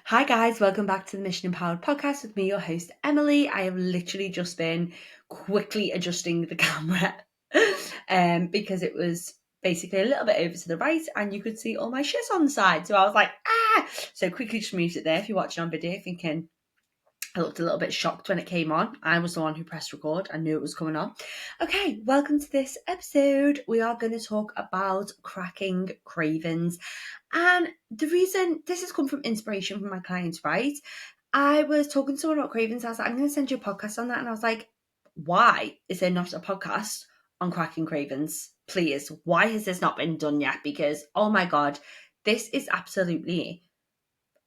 Hi guys, welcome back to the Mission Empowered podcast with me, your host Emily. I have literally just been quickly adjusting the camera because it was basically a little bit over to the right and you could see all my shit on the side. So I was like, so quickly just moved it there. If you're watching on video thinking I looked a little bit shocked when it came on. I was the one who pressed record. I knew it was coming on. Okay, welcome to this episode. We are going to talk about cracking cravings. And the reason this has come from inspiration from my clients, right? I was talking to someone about cravings. I was like, I'm going to send you a podcast on that. And I was like, why is there not a podcast on cracking cravings? Please, why has this not been done yet? Because, oh my God, this is absolutely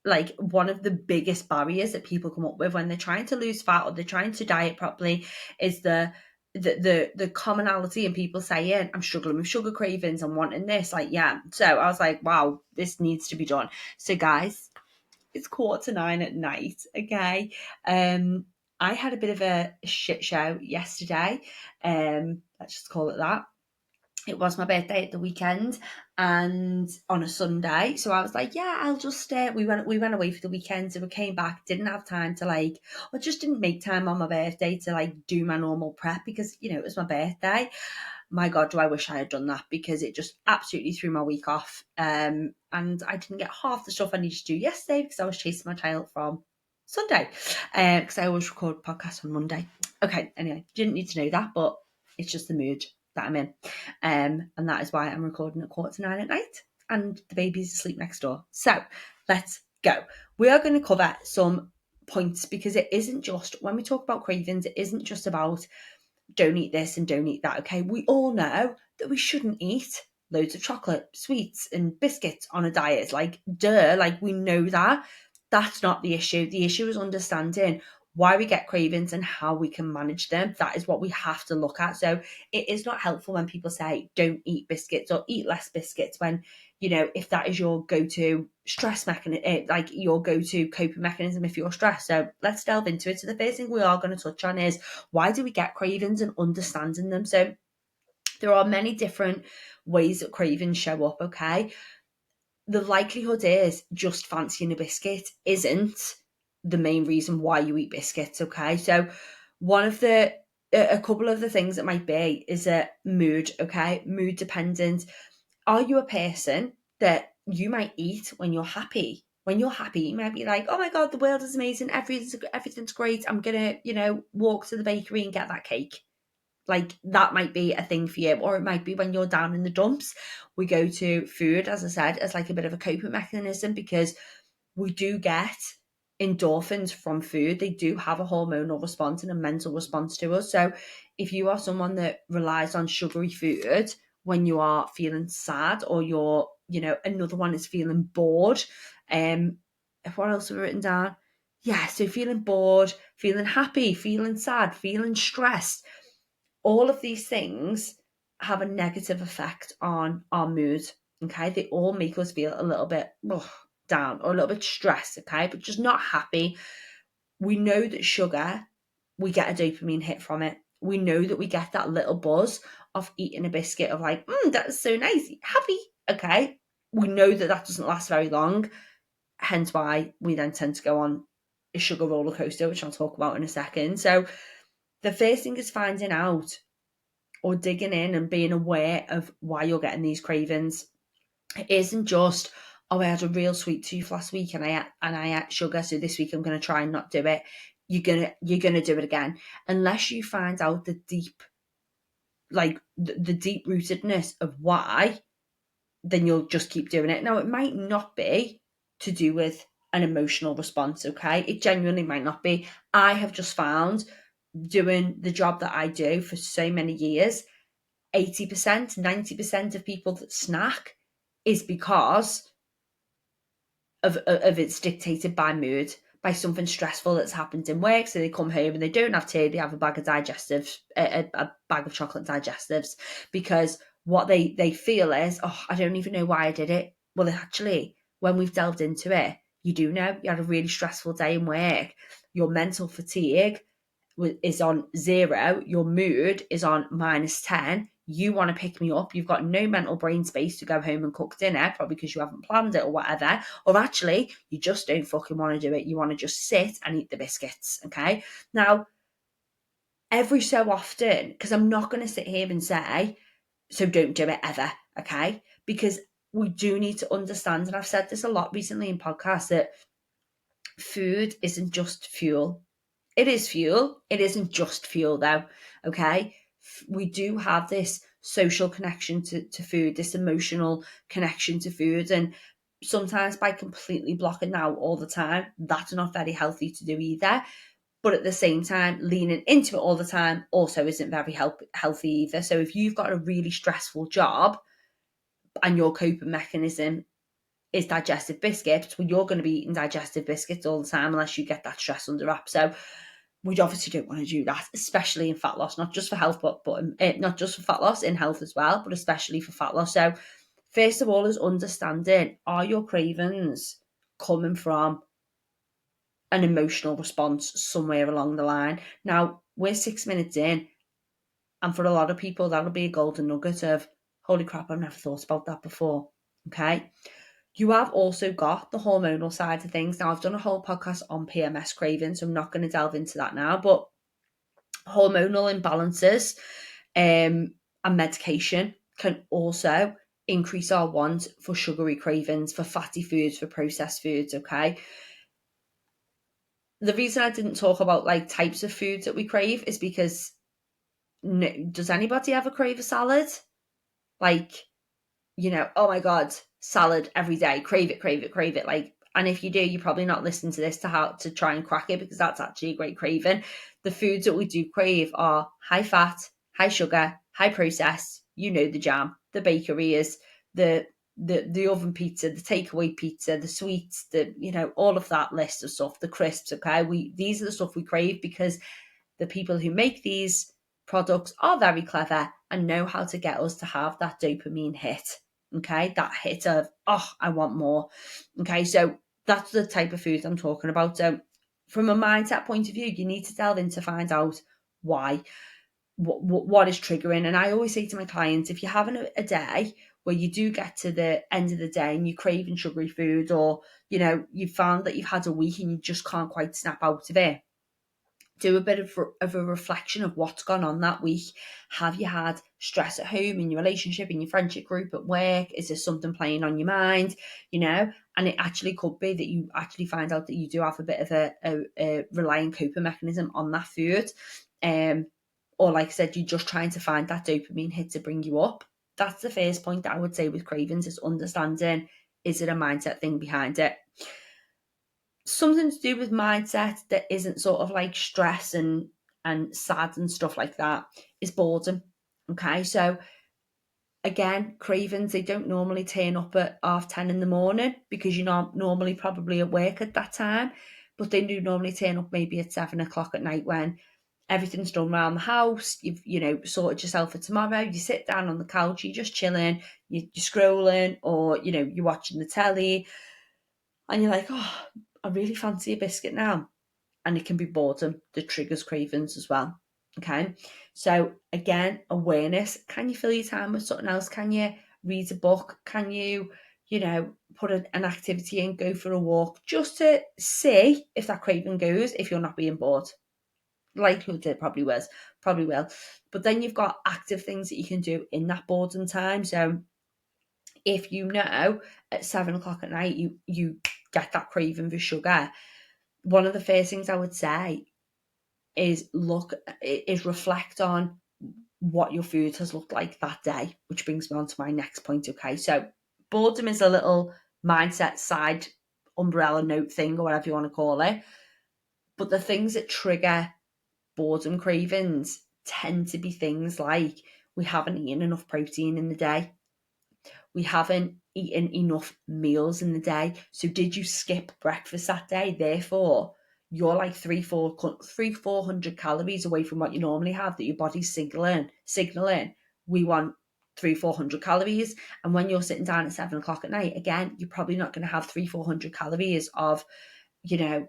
like one of the biggest barriers that people come up with when they're trying to lose fat or they're trying to diet properly is the commonality in people saying, I'm struggling with sugar cravings, I'm wanting this. Like, yeah. So I was like, wow, this needs to be done. So guys, it's 9:15 at night. Okay. I had a bit of a shit show yesterday. Let's just call it that. It was my birthday at the weekend and on a Sunday. So I was like, yeah, I'll just we went away for the weekend. So we came back, didn't have time to or just didn't make time on my birthday to do my normal prep because, it was my birthday. My God, do I wish I had done that because it just absolutely threw my week off. And I didn't get half the stuff I needed to do yesterday because I was chasing my tail from Sunday. Because I always record podcasts on Monday. Okay, anyway, didn't need to know that, but it's just the mood that I'm in. And that is why I'm recording at 9:15 at night and the baby's asleep next door. So let's go. We are going to cover some points because it isn't just, when we talk about cravings, it isn't just about don't eat this and don't eat that. Okay, we all know that we shouldn't eat loads of chocolate, sweets and biscuits on a diet. We know that. That's not the issue. The issue is understanding why we get cravings and how we can manage them. That is what we have to look at. So it is not helpful when people say don't eat biscuits or eat less biscuits when, if that is your go-to stress mechanism, like your go-to coping mechanism if you're stressed. So let's delve into it. So the first thing we are going to touch on is why do we get cravings and understanding them. So there are many different ways that cravings show up, okay? The likelihood is just fancying a biscuit isn't the main reason why you eat biscuits, okay? So a couple of the things that might be is a mood, okay? Mood dependent. Are you a person that you might eat when you're happy? When you're happy, you might be like, oh my God, the world is amazing. Everything's great. I'm going to, walk to the bakery and get that cake. Like that might be a thing for you, or it might be when you're down in the dumps. We go to food, as I said, as like a bit of a coping mechanism because we do get endorphins from food. They do have a hormonal response and a mental response to us. So if you are someone that relies on sugary food when you are feeling sad or you're, another one is feeling bored. What else have I written down? Yeah, so feeling bored, feeling happy, feeling sad, feeling stressed. All of these things have a negative effect on our mood. Okay, they all make us feel a little bit down or a little bit stressed, okay, but just not happy. We know that sugar, we get a dopamine hit from it. We know that we get that little buzz of eating a biscuit of like, that's so nice, happy, okay. We know that that doesn't last very long, hence why we then tend to go on a sugar roller coaster, which I'll talk about in a second. So the first thing is finding out or digging in and being aware of why you're getting these cravings. It isn't just, oh, I had a real sweet tooth last week and I ate sugar, so this week I'm going to try and not do it. You're gonna do it again unless you find out the deep, the deep rootedness of why. Then you'll just keep doing it. Now it might not be to do with an emotional response, okay? It genuinely might not be. I have just found doing the job that I do for so many years, 80%, 90% of people that snack is because of it's dictated by mood, by something stressful that's happened in work. So they come home and they don't have tea, they have a bag of digestives, a bag of chocolate digestives, because what they feel is, oh, I don't even know why I did it. Well, actually, when we've delved into it, you do know. You had a really stressful day in work. Your mental fatigue is on 0, your mood is on -10, you want to pick me up, you've got no mental brain space to go home and cook dinner, probably because you haven't planned it or whatever, or actually you just don't fucking want to do it, you want to just sit and eat the biscuits, okay? Now, every so often, because I'm not going to sit here and say, so don't do it ever, okay? Because we do need to understand, and I've said this a lot recently in podcasts, that food isn't just fuel. It is fuel. It isn't just fuel, though, okay? We do have this social connection to food, this emotional connection to food, and sometimes by completely blocking out all the time, that's not very healthy to do either. But at the same time, leaning into it all the time also isn't very healthy either. So if you've got a really stressful job and your coping mechanism is digestive biscuits, well, you're going to be eating digestive biscuits all the time unless you get that stress under wraps. So we obviously don't want to do that, especially in fat loss, not just for health, but not just for fat loss, in health as well, but especially for fat loss. So first of all is understanding, are your cravings coming from an emotional response somewhere along the line? Now, we're 6 minutes in, and for a lot of people, that'll be a golden nugget of, holy crap, I've never thought about that before, okay? You have also got the hormonal side of things. Now, I've done a whole podcast on PMS cravings, so I'm not going to delve into that now, but hormonal imbalances and medication can also increase our want for sugary cravings, for fatty foods, for processed foods, okay? The reason I didn't talk about like types of foods that we crave is because does anybody ever crave a salad? Like, oh my God, salad every day, crave it, crave it, crave it. Like, and if you do, you're probably not listening to this to how to try and crack it, because that's actually a great craving. The foods that we do crave are high fat, high sugar, high processed, the jam, the bakeries, the oven pizza, the takeaway pizza, the sweets, all of that list of stuff, the crisps, okay? These are the stuff we crave because the people who make these products are very clever and know how to get us to have that dopamine hit. Okay, that hit of, oh, I want more. Okay, so that's the type of food I'm talking about. So from a mindset point of view, you need to delve in to find out why, what is triggering. And I always say to my clients, if you're having a day where you do get to the end of the day and you're craving sugary food, or, you found that you've had a week and you just can't quite snap out of it, do a bit of a reflection of what's gone on that week. Have you had stress at home, in your relationship, in your friendship group, at work? Is there something playing on your mind? And it actually could be that you actually find out that you do have a bit of a relying coping mechanism on that food. Or like I said, you're just trying to find that dopamine hit to bring you up. That's the first point that I would say with cravings, is understanding, is it a mindset thing behind it? Something to do with mindset that isn't sort of like stress and sad and stuff like that is boredom. Okay, so again, cravings, they don't normally turn up at 10:30 in the morning because you're not normally probably at work at that time, but they do normally turn up maybe at 7 o'clock at night when everything's done around the house, you've sorted yourself for tomorrow, you sit down on the couch, you're just chilling, you're scrolling, or you're watching the telly, and you're like, oh, I really fancy a biscuit now. And it can be boredom that triggers cravings as well. Okay. So again, awareness. Can you fill your time with something else? Can you read a book? Can you, put an activity in, go for a walk, just to see if that craving goes, if you're not being bored? Likelihood it probably will. But then you've got active things that you can do in that boredom time. So if at 7 o'clock at night you get that craving for sugar, one of the first things I would say is reflect on what your food has looked like that day, which brings me on to my next point. Okay, so boredom is a little mindset side umbrella note thing, or whatever you want to call it, but the things that trigger boredom cravings tend to be things like, we haven't eaten enough protein in the day, we haven't eaten enough meals in the day. So did you skip breakfast that day? Therefore, you're like 400 calories away from what you normally have, that your body's signaling, we want 400 calories. And when you're sitting down at 7 o'clock at night, again, you're probably not going to have 400 calories of a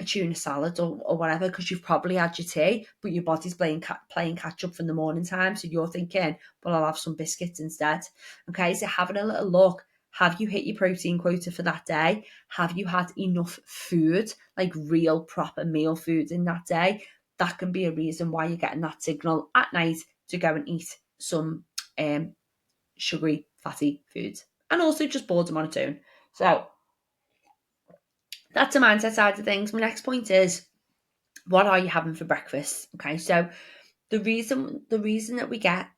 tuna salad or whatever, because you've probably had your tea, but your body's playing catch up from the morning time. So you're thinking, well, I'll have some biscuits instead. Okay, so having a little look. Have you hit your protein quota for that day? Have you had enough food, like real proper meal food in that day? That can be a reason why you're getting that signal at night to go and eat some sugary, fatty foods. And also just boredom on its own. So that's the mindset side of things. My next point is, what are you having for breakfast? Okay, so the reason that we get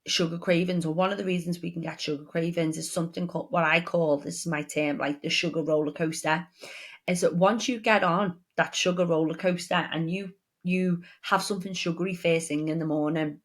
sugar cravings, or one of the reasons we can get sugar cravings, is something called, what I call, this is my term, like the sugar roller coaster. Is that once you get on that sugar roller coaster and you have something sugary first thing in the morning,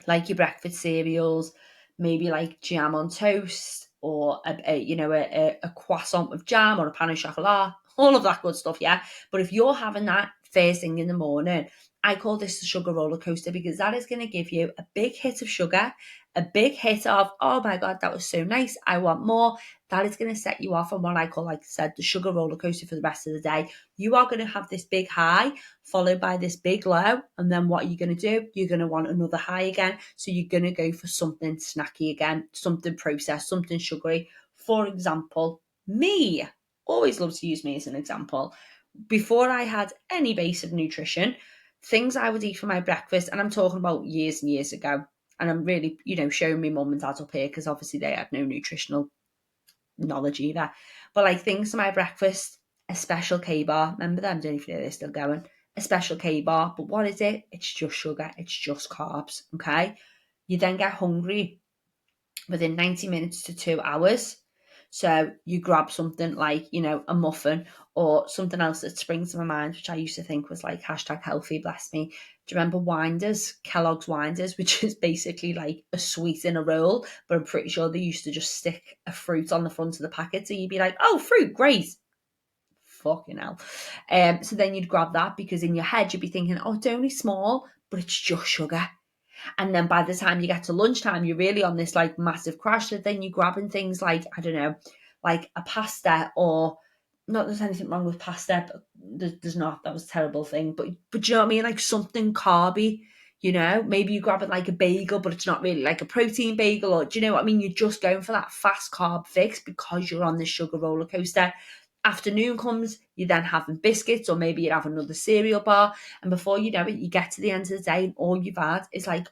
like your breakfast cereals, maybe like jam on toast, or a croissant with jam, or a pain au chocolat, all of that good stuff, yeah. But if you're having that first thing in the morning, I call this the sugar roller coaster, because that is going to give you a big hit of sugar, a big hit of, oh my God, that was so nice, I want more. That is going to set you off on what I call, like I said, the sugar roller coaster for the rest of the day. You are going to have this big high followed by this big low. And then what are you going to do? You're going to want another high again. So you're going to go for something snacky again, something processed, something sugary. For example, me, always love to use me as an example. Before I had any base of nutrition, things I would eat for my breakfast, and I'm talking about years and years ago, and I'm really, showing me mum and dad up here, because obviously they had no nutritional knowledge either. But like things for my breakfast, a special K-bar. Remember them? Don't even know they're still going. A special K-bar. But what is it? It's just sugar. It's just carbs. Okay. You then get hungry within 90 minutes to 2 hours. So you grab something like, a muffin, or something else that springs to my mind, which I used to think was like #healthy, bless me. Do you remember Winders, Kellogg's Winders, which is basically like a sweet in a roll, but I'm pretty sure they used to just stick a fruit on the front of the packet. So you'd be like, oh, fruit, great. Fucking hell. So then you'd grab that, because in your head you'd be thinking, oh, it's only small, but it's just sugar. And then by the time you get to lunchtime, you're really on this like massive crash. So then you're grabbing things like, I don't know, like a pasta, or not there's anything wrong with pasta, but there's not, that was a terrible thing. But do you know what I mean? Like something carby, maybe you grab it like a bagel, but it's not really like a protein bagel, or do you know what I mean? You're just going for that fast carb fix because you're on this sugar roller coaster. Afternoon comes, you're then having biscuits, or maybe you have another cereal bar, and before you know it, you get to the end of the day and all you've had is like,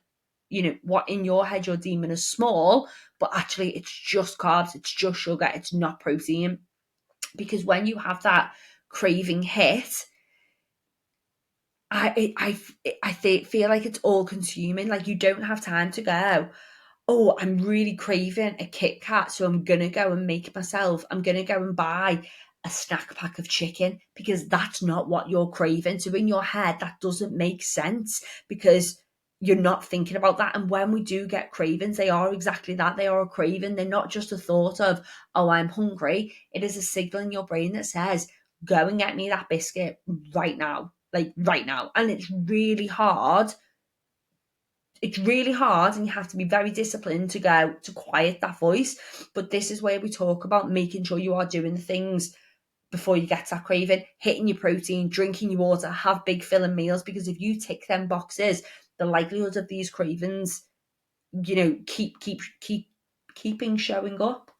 what in your head you're deeming as small, but actually it's just carbs, it's just sugar, it's not protein. Because when you have that craving hit, I feel like it's all consuming. Like you don't have time to go, oh, I'm really craving a Kit Kat, so I'm going to go and make myself, I'm going to go and buy a snack pack of chicken, because that's not what you're craving. So in your head, that doesn't make sense, because you're not thinking about that. And when we do get cravings, they are exactly that. They are a craving. They're not just a thought of, oh, I'm hungry. It is a signal in your brain that says, go and get me that biscuit right now, like right now. And it's really hard, and you have to be very disciplined to go to quiet that voice. But this is where we talk about making sure you are doing the things before you get that craving, hitting your protein, drinking your water, have big filling meals, because if you tick them boxes, the likelihood of these cravings, keeping showing up.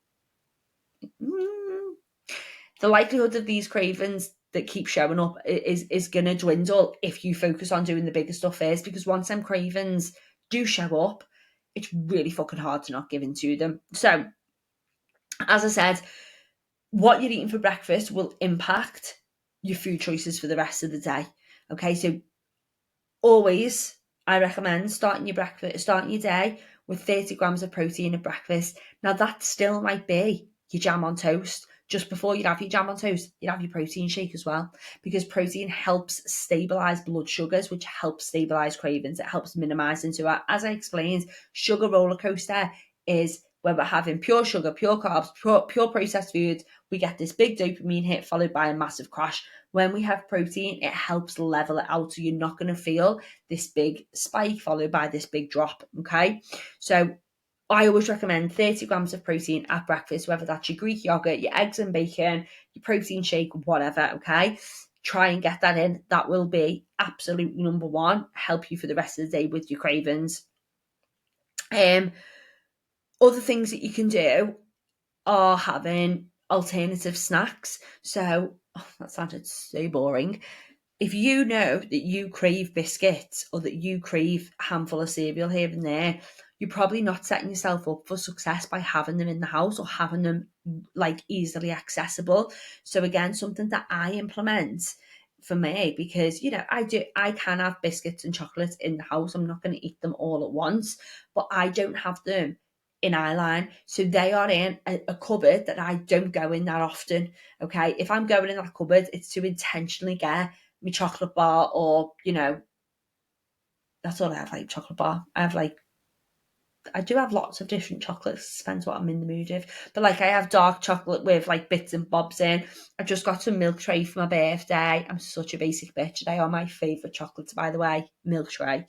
The likelihood of these cravings that keep showing up is going to dwindle if you focus on doing the bigger stuff first, because once them cravings do show up, it's really fucking hard to not give in to them. So, as I said, what you're eating for breakfast will impact your food choices for the rest of the day. Okay, so always I recommend starting your day with 30 grams of protein at breakfast. Now that still might be your jam on toast. Just before you have your jam on toast, you'd have your protein shake as well, because protein helps stabilize blood sugars, which helps stabilize cravings. It helps minimize into it. As I explained, sugar roller coaster is where we're having pure sugar, pure carbs, pure processed foods. We get this big dopamine hit followed by a massive crash. When we have protein, it helps level it out, so you're not going to feel this big spike followed by this big drop. Okay, so I always recommend 30 grams of protein at breakfast, whether that's your Greek yogurt, your eggs and bacon, your protein shake, whatever, okay? Try and get that in. That will be absolutely number one, help you for the rest of the day with your cravings. Other things that you can do are having alternative snacks. So, that sounded so boring. If you know that you crave biscuits or that you crave a handful of cereal here and there, you're probably not setting yourself up for success by having them in the house or having them like easily accessible. So again, something that I implement for me, because I can have biscuits and chocolates in the house. I'm not going to eat them all at once, but I don't have them in eyeline. So they are in a cupboard that I don't go in that often. Okay. If I'm going in that cupboard, it's to intentionally get my chocolate bar, or that's all I have, like chocolate bar. I do have lots of different chocolates, depends what I'm in the mood of, but like I have dark chocolate with like bits and bobs in. I just got some milk tray for my birthday. I'm such a basic bitch. They are my favourite chocolates, by the way, milk tray.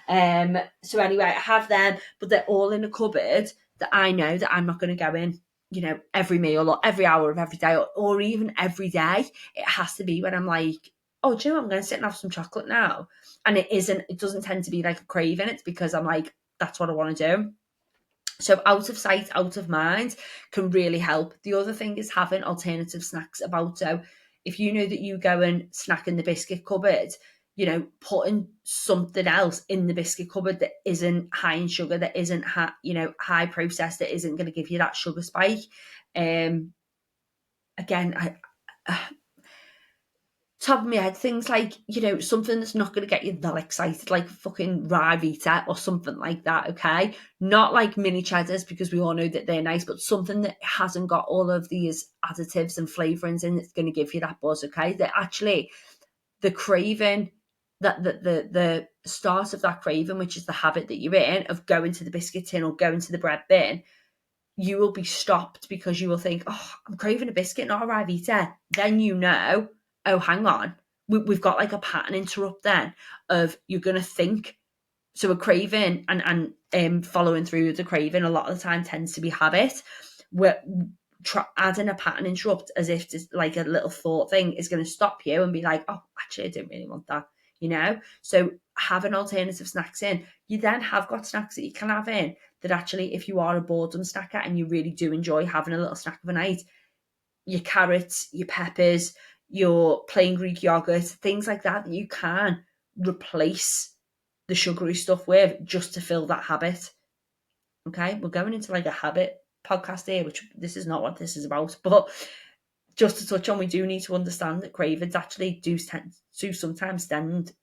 So anyway, I have them, but they're all in a cupboard that I know that I'm not going to go in every meal or every hour of every day, or even every day. It has to be when I'm like, oh, do you know what? I'm going to sit and have some chocolate now. And it doesn't tend to be like a craving. It's because I'm like, that's what I want to do. So out of sight, out of mind can really help. The other thing is having alternative snacks about. So if you know that you go and snack in the biscuit cupboard, putting something else in the biscuit cupboard that isn't high in sugar, that isn't high processed, that isn't going to give you that sugar spike. Again, top of my head, things like, something that's not going to get you that excited, like fucking Rivita or something like that, okay? Not like mini cheddars, because we all know that they're nice, but something that hasn't got all of these additives and flavourings in that's going to give you that buzz, okay? That actually, the craving, that the start of that craving, which is the habit that you're in, of going to the biscuit tin or going to the bread bin, you will be stopped because you will think, oh, I'm craving a biscuit, not a Rivita. Then oh, hang on. We've got like a pattern interrupt then of you're going to think. So a craving and following through with the craving a lot of the time tends to be habit. We're adding a pattern interrupt as if it's like a little thought thing is going to stop you and be like, oh, actually, I don't really want that, So having alternative snacks in, you then have got snacks that you can have in that actually, if you are a boredom snacker and you really do enjoy having a little snack of a night, your carrots, your peppers, your plain Greek yogurt, things like that you can replace the sugary stuff with just to fill that habit. Okay, we're going into like a habit podcast here, which this is not what this is about, but just to touch on, we do need to understand that cravings actually do sometimes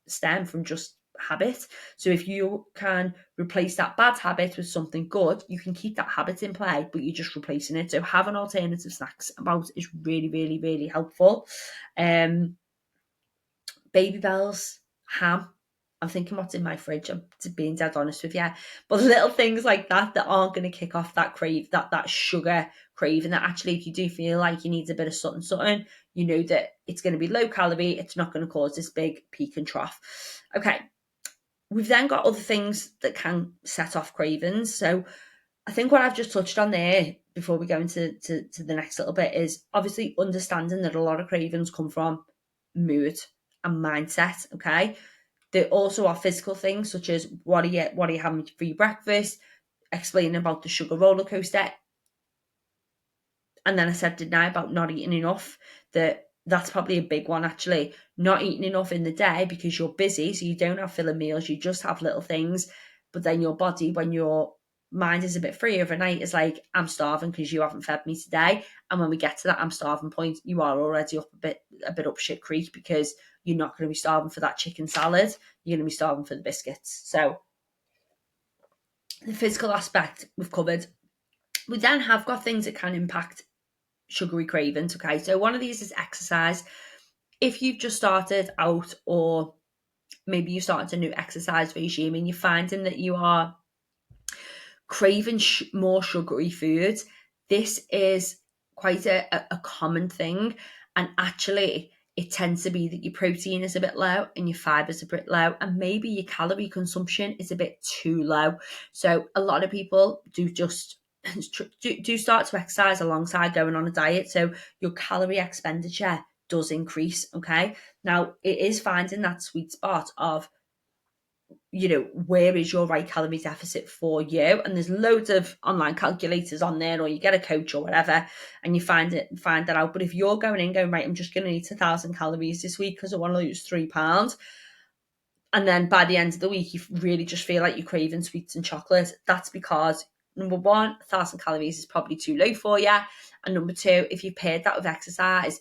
stem from just habit. So if you can replace that bad habit with something good, you can keep that habit in play, but you're just replacing it. So having alternative snacks about is really, really, really helpful. Baby bells, ham. I'm thinking what's in my fridge, I'm being dead honest with you. But little things like that aren't going to kick off that that sugar craving, that actually, if you do feel like you need a bit of something, you know that it's going to be low calorie, it's not going to cause this big peak and trough. Okay. We've then got other things that can set off cravings. So I think what I've just touched on there before we go into to the next little bit is obviously understanding that a lot of cravings come from mood and mindset, okay? There also are physical things such as what are you having for your breakfast, explaining about the sugar roller coaster. And then I said, didn't I, about not eating enough? That's probably a big one, actually. Not eating enough in the day because you're busy, so you don't have filling meals, you just have little things. But then your body, when your mind is a bit free overnight, is like, I'm starving because you haven't fed me today. And when we get to that I'm starving point, you are already up a bit up shit creek, because you're not going to be starving for that chicken salad. You're going to be starving for the biscuits. So the physical aspect we've covered. We then have got things that can impact sugary cravings. Okay, so one of these is exercise. If you've just started out, or maybe you started a new exercise regime and you're finding that you are craving more sugary foods, this is quite a common thing. And actually, it tends to be that your protein is a bit low and your fibre is a bit low, and maybe your calorie consumption is a bit too low. So a lot of people do start to exercise alongside going on a diet, so your calorie expenditure does increase. Okay, now it is finding that sweet spot of, where is your right calorie deficit for you? And there's loads of online calculators on there, or you get a coach or whatever, and you find that out. But if you're going, right, I'm just going to eat 1,000 calories this week because I want to lose 3 pounds, and then by the end of the week you really just feel like you're craving sweets and chocolate, that's because, number one, 1,000 calories is probably too low for you, and number two, if you paired that with exercise,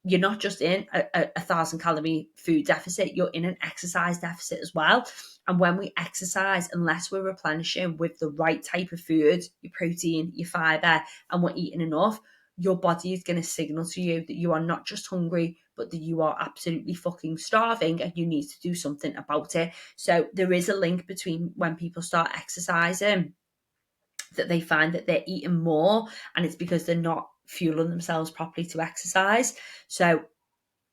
you're not just in a 1,000 calorie food deficit, you're in an exercise deficit as well. And when we exercise, unless we're replenishing with the right type of food, your protein, your fibre, and we're eating enough, your body is going to signal to you that you are not just hungry, but that you are absolutely fucking starving and you need to do something about it. So there is a link between when people start exercising, that they find that they're eating more, and it's because they're not fueling themselves properly to exercise. So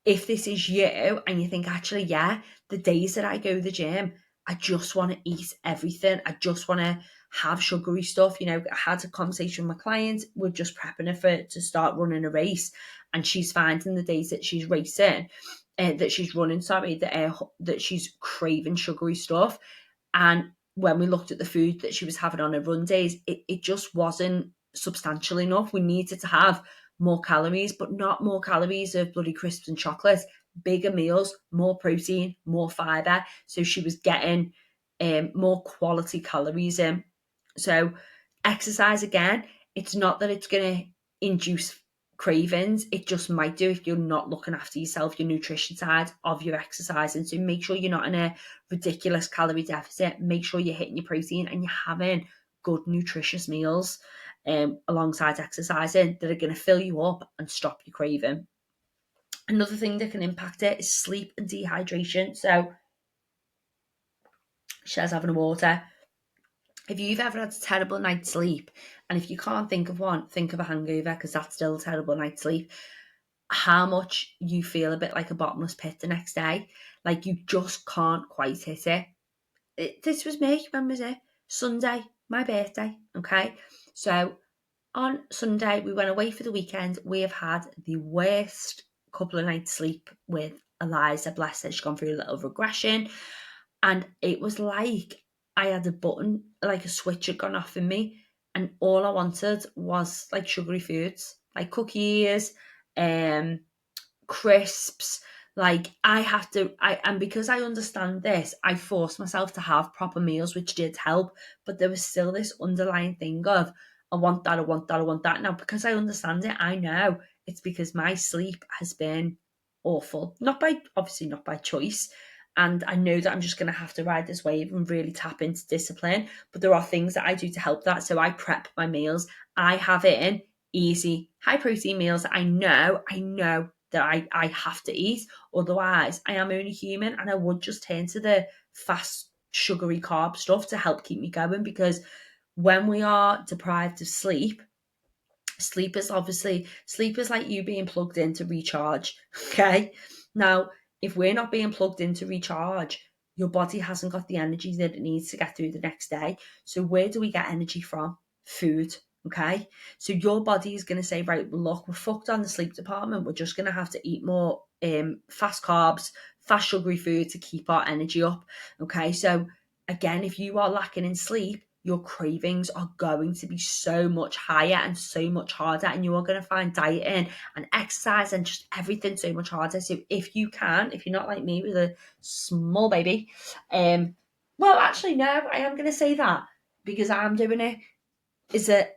if this is you and you think, actually, yeah, the days that I go to the gym, I just want to eat everything. I just want to have sugary stuff. I had a conversation with my client. We're just prepping her to start running a race. And she's finding the days that she's racing, that she's running, that she's craving sugary stuff. And when we looked at the food that she was having on her run days, it just wasn't substantial enough. We needed to have more calories, but not more calories of bloody crisps and chocolate. Bigger meals, more protein, more fibre. So she was getting more quality calories in. So exercise, again, it's not that it's going to induce cravings, it just might do if you're not looking after yourself, your nutrition side of your exercise. And so make sure you're not in a ridiculous calorie deficit. Make sure you're hitting your protein and you're having good nutritious meals alongside exercising that are going to fill you up and stop you craving. Another thing that can impact it is sleep and dehydration. So Shaz having a water. If you've ever had a terrible night's sleep, and if you can't think of one, think of a hangover, because that's still a terrible night's sleep, how much you feel a bit like a bottomless pit the next day. Like you just can't quite hit it. This was me, when was it? Sunday, my birthday, okay? So on Sunday, we went away for the weekend. We have had the worst couple of nights sleep with Eliza. Bless her, she's gone through a little regression. And it was like I had a button, like a switch had gone off in me. And all I wanted was like sugary foods, like cookies, crisps. Like and because I understand this, I forced myself to have proper meals, which did help. But there was still this underlying thing of, I want that, I want that, I want that. Now, because I understand it, I know it's because my sleep has been awful. Obviously not by choice. And I know that I'm just going to have to ride this wave and really tap into discipline. But there are things that I do to help that. So I prep my meals. I have it in easy, high protein meals that I know that I have to eat. Otherwise, I am only human and I would just turn to the fast, sugary carb stuff to help keep me going. Because when we are deprived of sleep is like you being plugged in to recharge. Okay. Now, if we're not being plugged in to recharge, your body hasn't got the energy that it needs to get through the next day. So where do we get energy from? Food. Okay. So your body is going to say, right, well, look, we're fucked on the sleep department. We're just going to have to eat more fast carbs, fast sugary food to keep our energy up. Okay. So again, if you are lacking in sleep, your cravings are going to be so much higher and so much harder, and you are going to find dieting and exercise and just everything so much harder. So if you're not like me with a small baby, well, actually, no, I am going to say that because I'm doing it, is that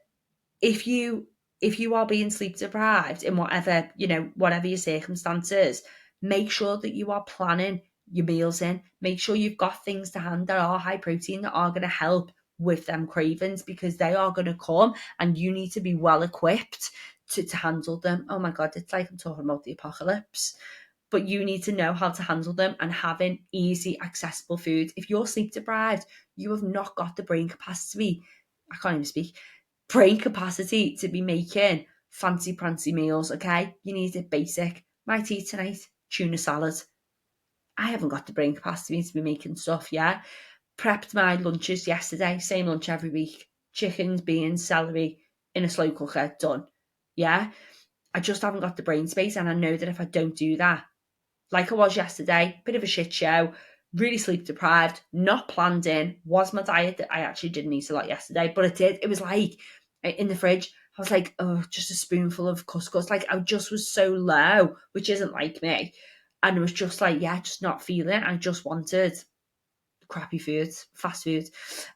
if you are being sleep deprived in whatever your circumstances, make sure that you are planning your meals in. Make sure you've got things to hand that are high protein, that are going to help with them cravings, because they are going to come and you need to be well equipped to handle them. Oh my God, it's like I'm talking about the apocalypse. But you need to know how to handle them, and having easy, accessible food. If you're sleep deprived, you have not got the brain capacity. I can't even speak. Brain capacity to be making fancy prancy meals, okay? You need it basic. My tea tonight, tuna salad. I haven't got the brain capacity to be making stuff, yeah? Prepped my lunches yesterday, same lunch every week. Chickens, beans, celery in a slow cooker, done. Yeah? I just haven't got the brain space, and I know that if I don't do that, like I was yesterday, bit of a shit show, really sleep deprived, not planned in, was my diet that I actually didn't eat a lot yesterday, but it did. It was like in the fridge, I was like, oh, just a spoonful of couscous. Like I just was so low, which isn't like me. And it was just like, yeah, just not feeling it. I just wanted crappy foods, fast food,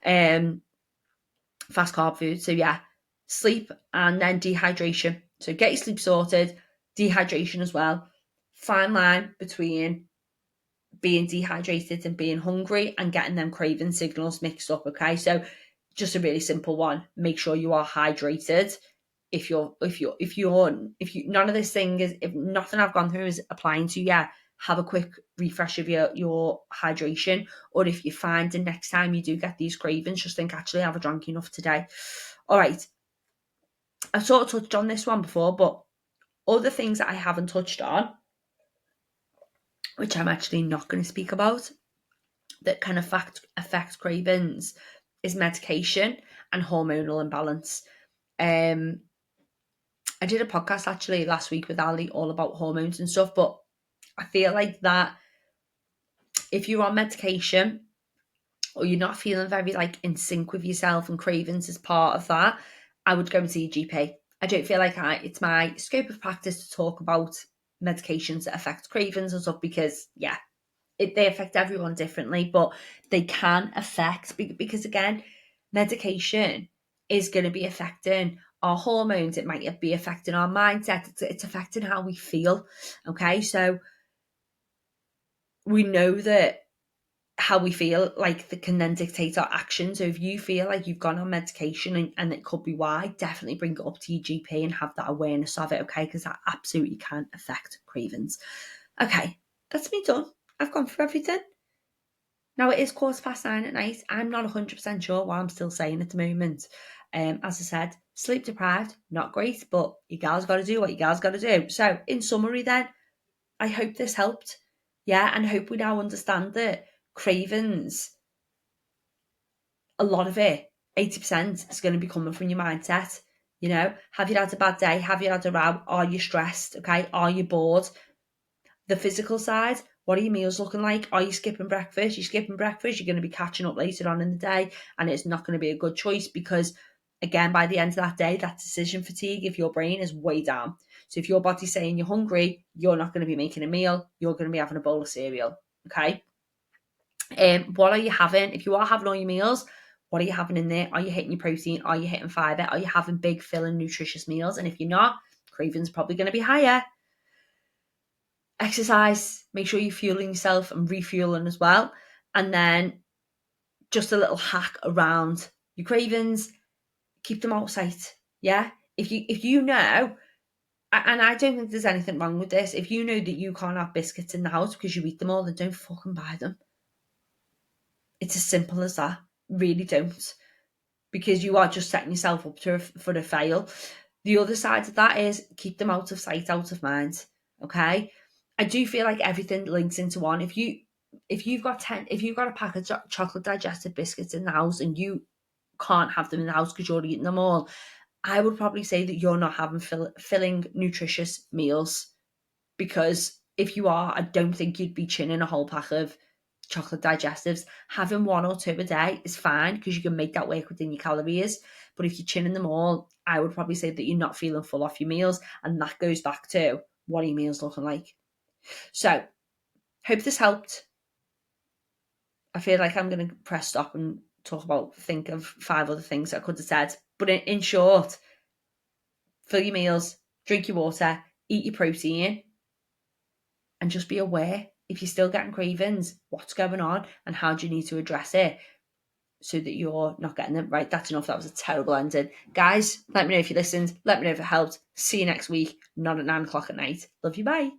fast carb food. So yeah, sleep and then dehydration. So get your sleep sorted, dehydration as well. Fine line between being dehydrated and being hungry and getting them craving signals mixed up. Okay, so just a really simple one: make sure you are hydrated. If you none of this thing is, if nothing I've gone through is applying to you, have a quick refresh of your hydration. Or if you find the next time you do get these cravings, just think, actually, have I drank enough today? All right, I sort of touched on this one before, but other things that I haven't touched on, which I'm actually not going to speak about, that can affect cravings, is medication and hormonal imbalance. I did a podcast actually last week with Ali all about hormones and stuff, but I feel like that if you're on medication or you're not feeling very like in sync with yourself and cravings is part of that, I would go and see a GP. I don't feel like it's my scope of practice to talk about medications that affect cravings and stuff, because yeah, they affect everyone differently, but they can affect, because again, medication is going to be affecting our hormones. It might be affecting our mindset. It's affecting how we feel. Okay, so we know that how we feel like that can then dictate our action. So if you feel like you've gone on medication and it could be why, definitely bring it up to your GP and have that awareness of it. Okay, because that absolutely can affect cravings. Okay, that's me done. I've gone through everything. Now it is 9:15 at night. I'm not 100% sure what I'm still saying at the moment. As I said, sleep deprived, not great, but you guys got to do what you guys got to do. So in summary then, I hope this helped. Yeah, and hope we now understand that cravings, a lot of it, 80% is going to be coming from your mindset. You know, have you had a bad day? Have you had a row? Are you stressed? Okay, are you bored? The physical side, what are your meals looking like? Are you skipping breakfast? You're skipping breakfast, you're going to be catching up later on in the day, and it's not going to be a good choice because, again, by the end of that day, that decision fatigue of your brain is way down. So if your body's saying you're hungry, you're not going to be making a meal, you're going to be having a bowl of cereal, okay? What are you having? If you are having all your meals, what are you having in there? Are you hitting your protein? Are you hitting fibre? Are you having big, filling, nutritious meals? And if you're not, cravings probably going to be higher. Exercise, make sure you're fueling yourself and refueling as well. And then just a little hack around your cravings, keep them out of sight. Yeah. If you know, and I don't think there's anything wrong with this, if you know that you can't have biscuits in the house because you eat them all, then don't fucking buy them. It's as simple as that. Really don't. Because you are just setting yourself up for a fail. The other side of that is keep them out of sight, out of mind. Okay? I do feel like everything links into one. If you've got a pack of chocolate digestive biscuits in the house and you can't have them in the house because you're eating them all, I would probably say that you're not having filling, nutritious meals. Because if you are, I don't think you'd be chinning a whole pack of chocolate digestives. Having one or two a day is fine because you can make that work within your calories. But if you're chinning them all, I would probably say that you're not feeling full off your meals. And that goes back to what are your meals looking like? So, hope this helped. I feel like I'm going to press stop and think of 5 other things I could have said. But in short, fill your meals, drink your water, eat your protein, and just be aware if you're still getting cravings, what's going on and how do you need to address it so that you're not getting them. Right, that's enough. That was a terrible ending. Guys, let me know if you listened. Let me know if it helped. See you next week, not at 9 o'clock at night. Love you, bye.